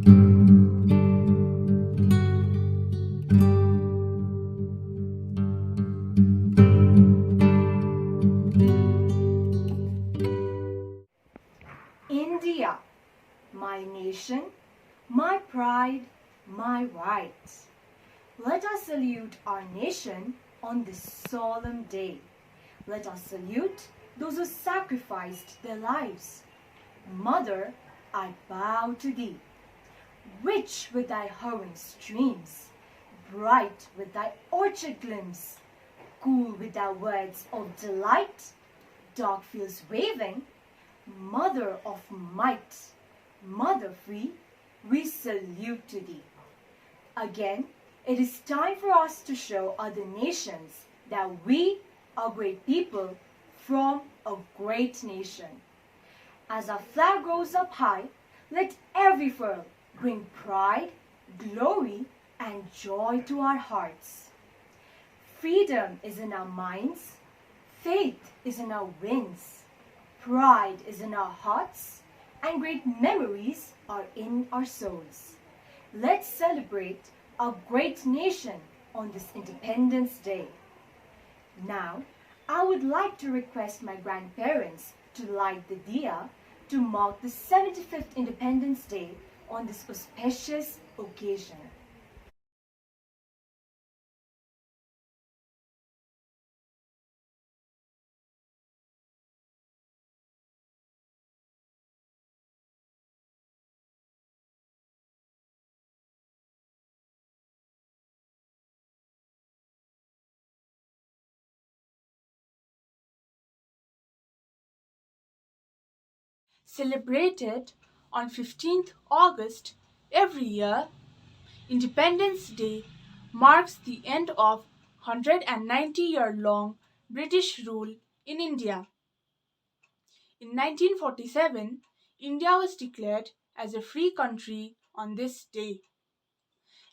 India, my nation, my pride, my right. Let us salute our nation on this solemn day. Let us salute those who sacrificed their lives. Mother, I bow to thee. Rich with thy hurrying streams, bright with thy orchard glimpse, cool with thy words of delight, dark fields waving, Mother of might, Mother free, we salute to thee. Again, it is time for us to show other nations that we are great people from a great nation. As our flag rose up high, let every furl bring pride, glory, and joy to our hearts. Freedom is in our minds, faith is in our wings, pride is in our hearts, and great memories are in our souls. Let's celebrate our great nation on this Independence Day. Now, I would like to request my grandparents to light the diya to mark the 75th Independence Day on this auspicious occasion. Celebrated on 15th August every year, Independence Day marks the end of 190-year-long British rule in India. In 1947, India was declared as a free country on this day.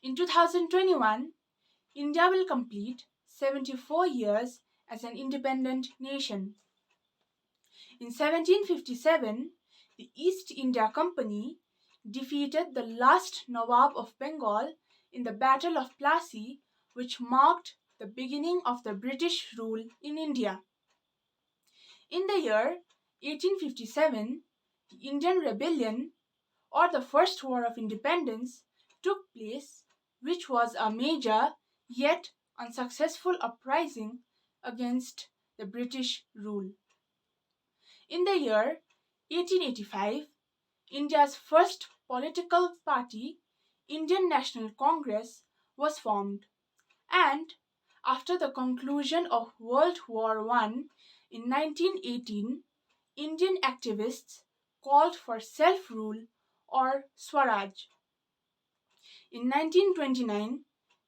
In 2021, India will complete 74 years as an independent nation. In 1757, the East India Company defeated the last Nawab of Bengal in the Battle of Plassey, which marked the beginning of the British rule in India. In the year 1857, the Indian Rebellion, or the First War of Independence, took place, which was a major yet unsuccessful uprising against the British rule. In the year 1885, India's first political party, Indian National Congress, was formed, and after the conclusion of World War I in 1918, Indian activists called for self-rule or Swaraj. In 1929,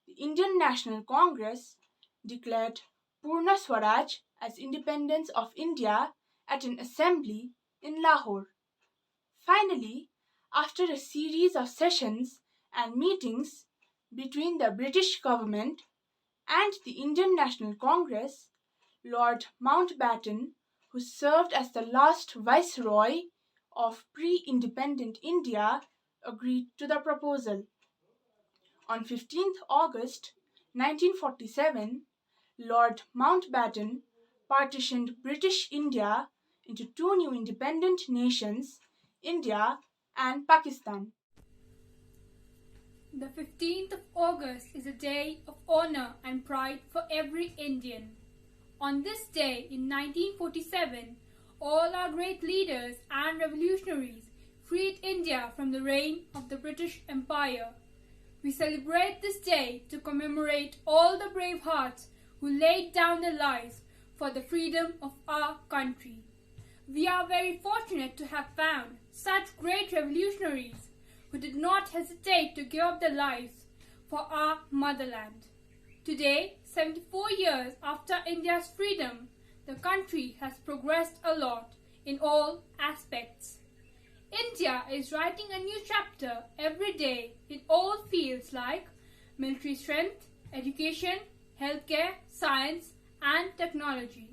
the Indian National Congress declared Purna Swaraj as independence of India at an assembly in Lahore. Finally, after a series of sessions and meetings between the British government and the Indian National Congress, Lord Mountbatten, who served as the last viceroy of pre-independent India, agreed to the proposal. On 15th August 1947, Lord Mountbatten partitioned British India into two new independent nations, India and Pakistan. The 15th of August is a day of honor and pride for every Indian. On this day in 1947, all our great leaders and revolutionaries freed India from the reign of the British Empire. We celebrate this day to commemorate all the brave hearts who laid down their lives for the freedom of our country. We are very fortunate to have found such great revolutionaries who did not hesitate to give up their lives for our motherland. Today, 74 years after India's freedom, the country has progressed a lot in all aspects. India is writing a new chapter every day in all fields like military strength, education, healthcare, science, and technology.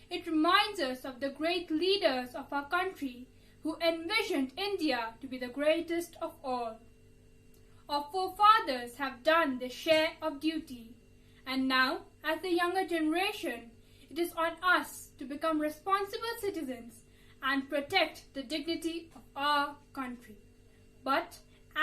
It reminds us of the great leaders of our country who envisioned India to be the greatest of all. our forefathers have done their share of duty. And now, as the younger generation, it is on us to become responsible citizens and protect the dignity of our country. But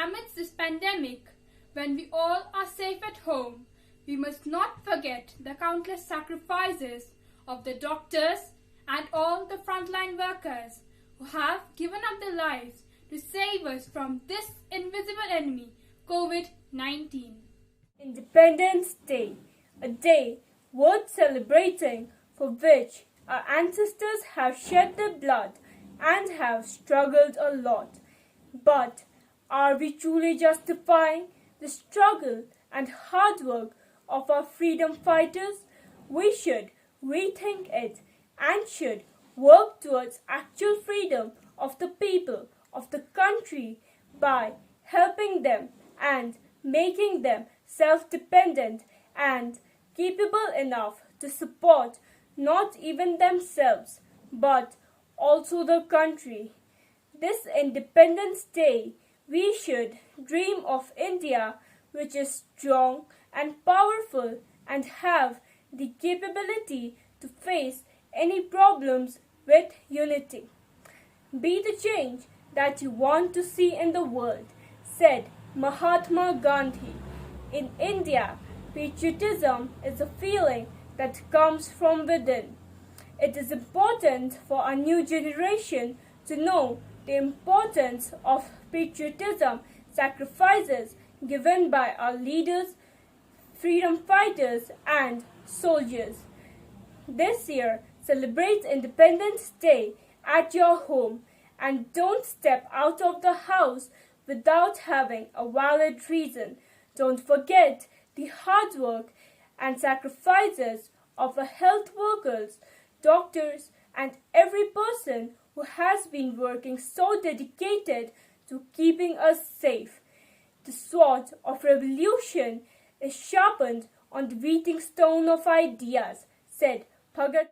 amidst this pandemic, when we all are safe at home, we must not forget the countless sacrifices of the doctors and all the frontline workers who have given up their lives to save us from this invisible enemy, COVID-19. Independence Day, a day worth celebrating, for which our ancestors have shed their blood and have struggled a lot. But are we truly justifying the struggle and hard work of our freedom fighters? We should rethink it and should work towards actual freedom of the people of the country by helping them and making them self-dependent and capable enough to support not even themselves but also the country. This Independence Day, we should dream of India which is strong and powerful and have the capability to face any problems with unity. Be the change that you want to see in the world, said Mahatma Gandhi. In India, patriotism is a feeling that comes from within. It is important for our new generation to know the importance of patriotism, sacrifices given by our leaders, freedom fighters, and soldiers. This year, celebrate Independence Day at your home and don't step out of the house without having a valid reason. Don't forget the hard work and sacrifices of our health workers, doctors, and every person who has been working so dedicated to keeping us safe. The sword of revolution is sharpened on the beating stone of ideas, said Bhagat.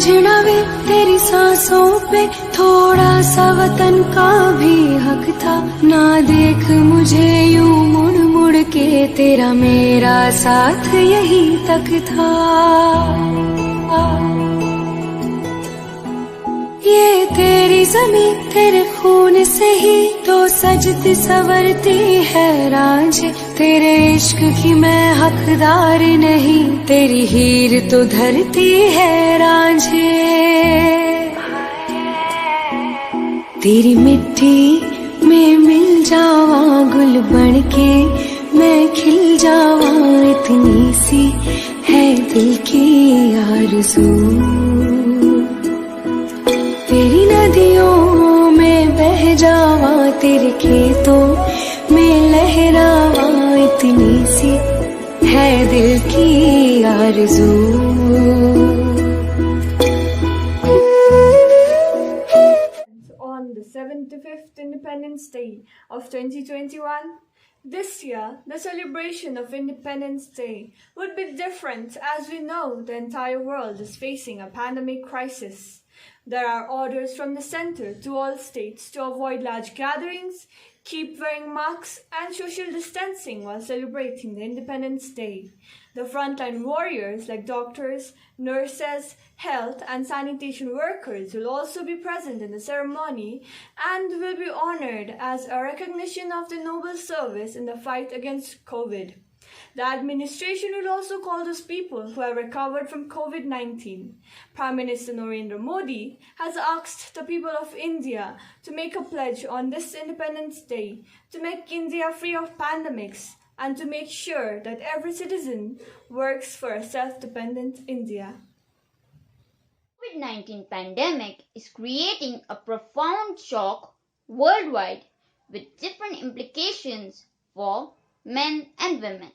झिड़ावे तेरी सांसों पे थोड़ा सा वतन का भी हक था। ना देख मुझे यूं मुड़ मुड़ के, तेरा मेरा साथ यही तक था। ये तेरी ज़मीं तेरे खून से ही तो सजती संवरती है रांझे। तेरे इश्क की मैं हकदार नहीं, तेरी हीर तो धरती है रांझे। तेरी मिट्टी में मिल जावा गुल बन के मैं खिल जावा, इतनी सी है दिल की आरज़ू। तेरी नदियों में बह जावा, तेरे खेतों में लहरावा, इतनी सी है दिल की आरज़ू। On the 75th Independence Day of 2021, this year, the celebration of Independence Day would be different as we know the entire world is facing a pandemic crisis. There are orders from the center to all states to avoid large gatherings, keep wearing masks and social distancing while celebrating the Independence Day. The frontline warriors like doctors, nurses, health and sanitation workers will also be present in the ceremony and will be honored as a recognition of their noble service in the fight against COVID. The administration will also call those people who have recovered from COVID-19. Prime Minister Narendra Modi has asked the people of India to make a pledge on this Independence Day to make India free of pandemics and to make sure that every citizen works for a self-dependent India. COVID-19 pandemic is creating a profound shock worldwide with different implications for men and women.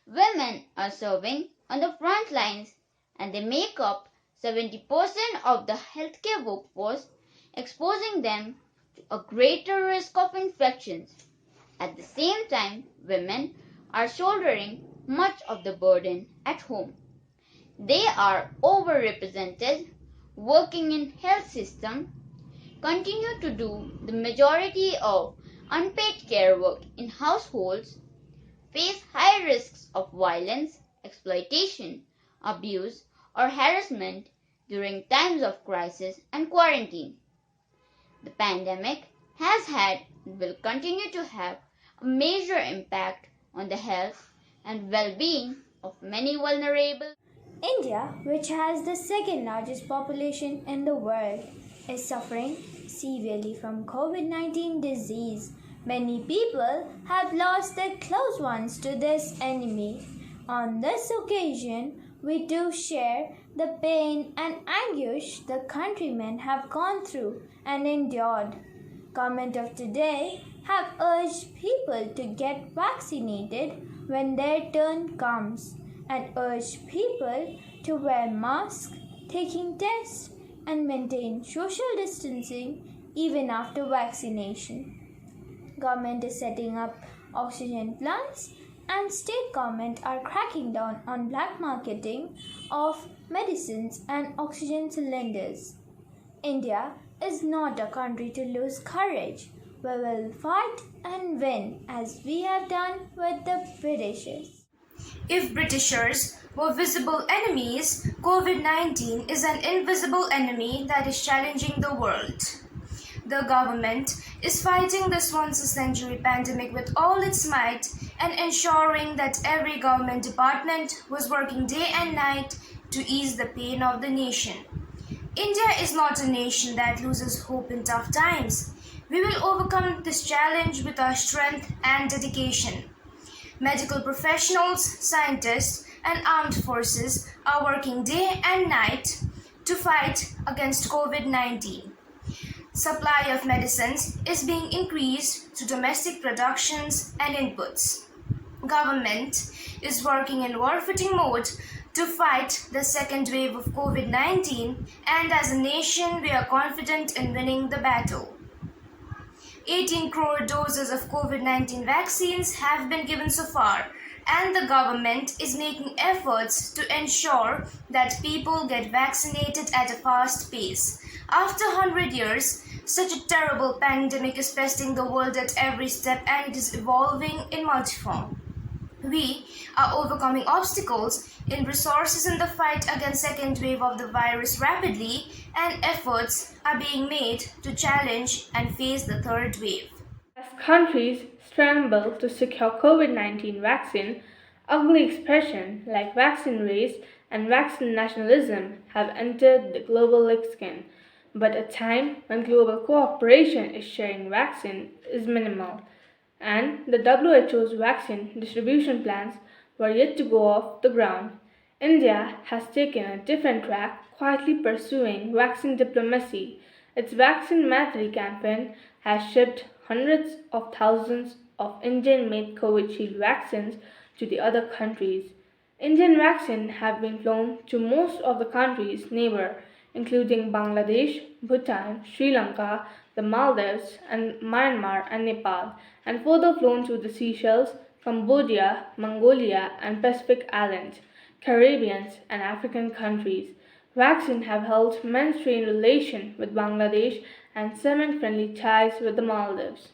Women are serving on the front lines and they make up 70% of the healthcare workforce, exposing them to a greater risk of infections. At the same time, women are shouldering much of the burden at home. They are overrepresented, working in health system, continue to do the majority of unpaid care work in households, face high risks of violence, exploitation, abuse, or harassment during times of crisis and quarantine. The pandemic has had and will continue to have a major impact on the health and well-being of many vulnerable. India, which has the second largest population in the world, is suffering severely from COVID-19 disease. Many people have lost their close ones to this enemy. On this occasion, we do share the pain and anguish the countrymen have gone through and endured. Government of today have urged people to get vaccinated when their turn comes and urged people to wear masks, taking tests and maintain social distancing even after vaccination. Government is setting up oxygen plants and state government are cracking down on black marketing of medicines and oxygen cylinders. India is not a country to lose courage. We will fight and win as we have done with the Britishers. If Britishers were visible enemies, COVID-19 is an invisible enemy that is challenging the world. The government is fighting this once-a-century pandemic with all its might and ensuring that every government department was working day and night to ease the pain of the nation. India is not a nation that loses hope in tough times. We will overcome this challenge with our strength and dedication. Medical professionals, scientists, and armed forces are working day and night to fight against COVID-19. Supply of medicines is being increased through domestic productions and inputs. Government is working in war-footing mode to fight the second wave of COVID-19, and as a nation we are confident in winning the battle. 18 crore doses of COVID-19 vaccines have been given so far, and the government is making efforts to ensure that people get vaccinated at a fast pace. After 100 years, such a terrible pandemic is testing the world at every step and it is evolving in multiform. We are overcoming obstacles in resources in the fight against second wave of the virus rapidly, and efforts are being made to challenge and face the third wave. As countries scramble to secure COVID-19 vaccine, ugly expressions like vaccine race and vaccine nationalism have entered the global lexicon. But a time when global cooperation is sharing vaccine is minimal. and the WHO's vaccine distribution plans were yet to go off the ground. India has taken a different track, quietly pursuing vaccine diplomacy. Its Vaccine Maitri campaign has shipped hundreds of thousands of Indian-made Covishield vaccines to the other countries. Indian vaccines have been flown to most of the countries' neighbor, including Bangladesh, Bhutan, Sri Lanka, the Maldives, and Myanmar and Nepal, and further flown to the Seychelles, Cambodia, Mongolia, and Pacific Islands, Caribbean, and African countries. Vaccines have held mainstream relations with Bangladesh and cement friendly ties with the Maldives.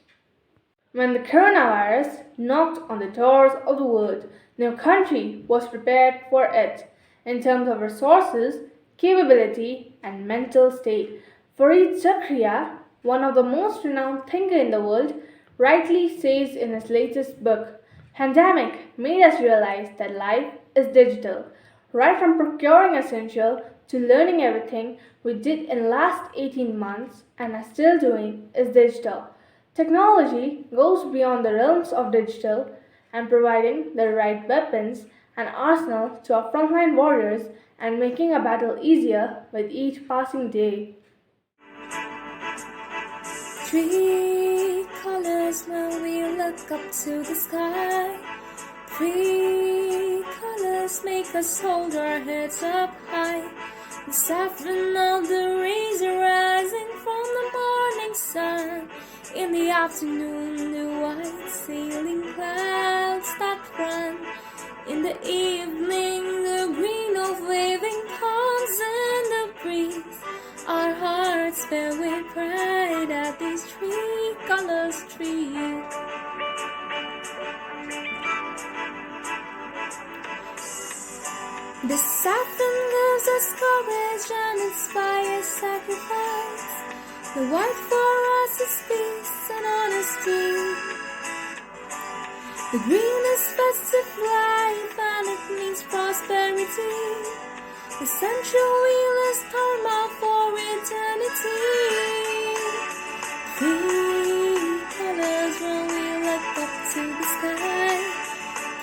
When the coronavirus knocked on the doors of the world, no country was prepared for it in terms of resources, capability, and mental state. Fareed Zakaria, one of the most renowned thinkers in the world, rightly says in his latest book, "Pandemic made us realize that life is digital. Right from procuring essential to learning everything we did in last 18 months and are still doing is digital. Technology goes beyond the realms of digital and providing the right weapons and arsenal to our frontline warriors and making a battle easier with each passing day." Three colors when we look up to the sky. Three colors make us hold our heads up high. The saffron of the rays are rising from the morning sun. In the afternoon, the white sailing clouds that run. In the evening, the green of waving palms in the breeze. Our hearts fill with pride at these three colors tree. The saffron gives us courage and inspires sacrifice. The white for us is peace and honesty. The green is festive life and it means prosperity. The central wheel is karma for eternity. Three colors when we look up to the sky.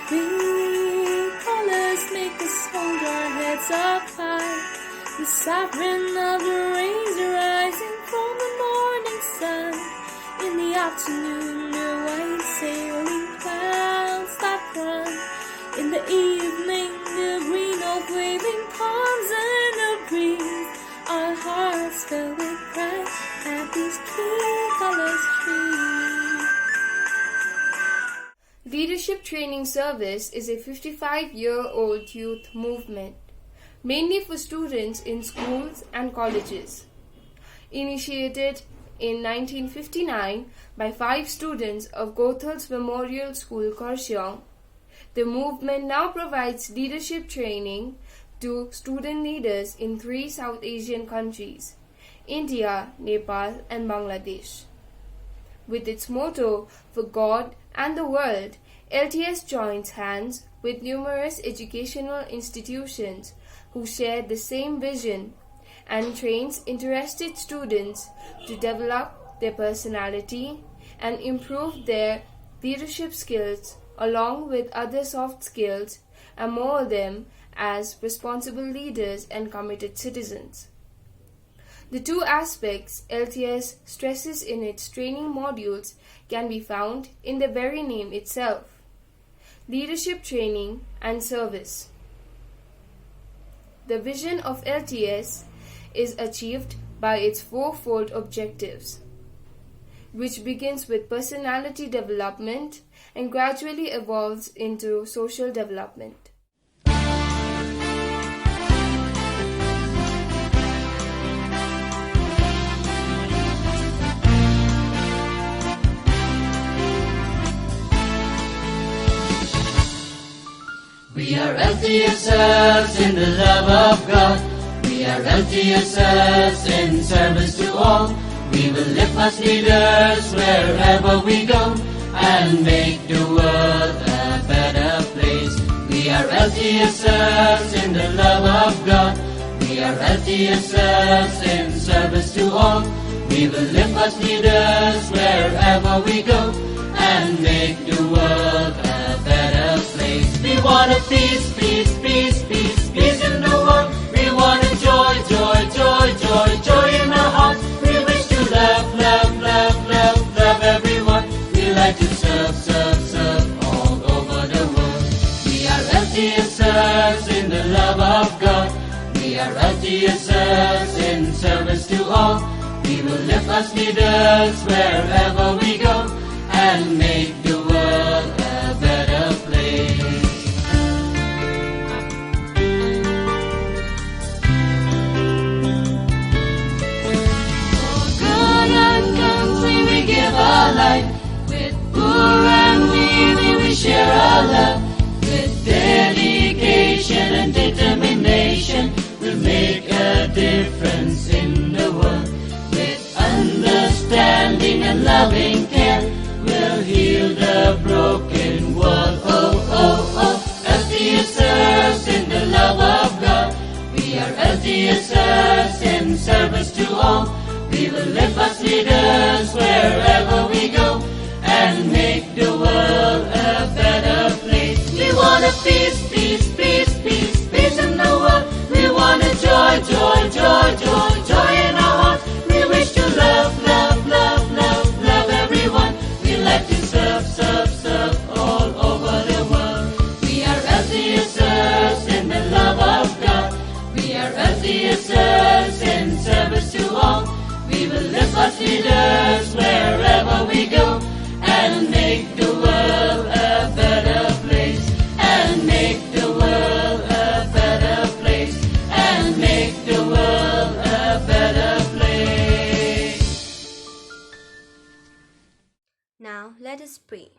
Three colors make us hold our heads up high. The saffron of the rays rising from the morning sun. In the afternoon, the white sailing clouds that run. In the evening, the green of waving palms in the breeze. Our hearts fill with pride at these three colors tree. Leadership Training Service is a 55-year-old youth movement, mainly for students in schools and colleges. Initiated in 1959 by 5 students of Gothal's Memorial School, Kurseong, the movement now provides leadership training to student leaders in 3 South Asian countries, India, Nepal, and Bangladesh. With its motto, "For God and the World," LTS joins hands with numerous educational institutions who share the same vision and trains interested students to develop their personality and improve their leadership skills along with other soft skills and mold them as responsible leaders and committed citizens. The 2 aspects LTS stresses in its training modules can be found in the very name itself: leadership training and service. The vision of LTS is achieved by its 4-fold objectives, which begins with personality development and gradually evolves into social development. We are LTSers in the love of God. We are LTSers in service to all. We will live as leaders wherever we go and make the world a better place. We are LTSers in the love of God. We are LTSers in service to all. We will live as leaders wherever we go and make the world a better place. We want a peace, peace, peace, peace, peace in the world. We want a joy, joy, joy, joy, joy in our hearts. We wish to love, love, love, love, love everyone. We like to serve, serve, serve all over the world. We are LTSers in the love of God. We are LTSers in service to all. We will live as leaders wherever we go and make the world a better place. For good and country we give our life. With poor and needy we share our love. With dedication and determination we'll make a difference in the world. With understanding and loving care we'll heal the broken world. Oh, oh, oh, LTSers in the love of God. We are LTSers in service to all. We will live as leaders wherever we go and make the world a better place. We want a peace, peace, peace, peace, peace in the world. We want a joy, joy, joy, joy, joy in our hearts. We wish to love, love, love, love, love everyone. We like to serve, serve, serve all over the world. We are LTSers in the love of God. We are LTSers in service to all. We will live as leaders wherever we go and make the world a better place. And make the world a better place. And make the world a better place. Now let us pray.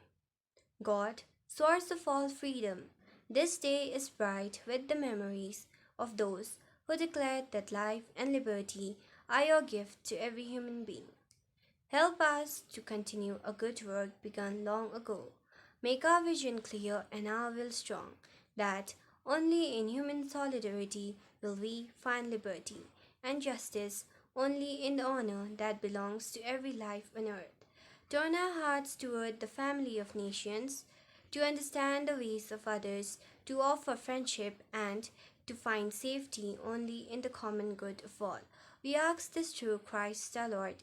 God, source of all freedom, this day is bright with the memories of those who declared that life and liberty are your gift to every human being. Help us to continue a good work begun long ago. Make our vision clear and our will strong, that only in human solidarity will we find liberty and justice, only in the honor that belongs to every life on earth. Turn our hearts toward the family of nations, to understand the ways of others, to offer friendship, and to find safety only in the common good of all. We ask this through Christ our Lord.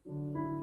Amen.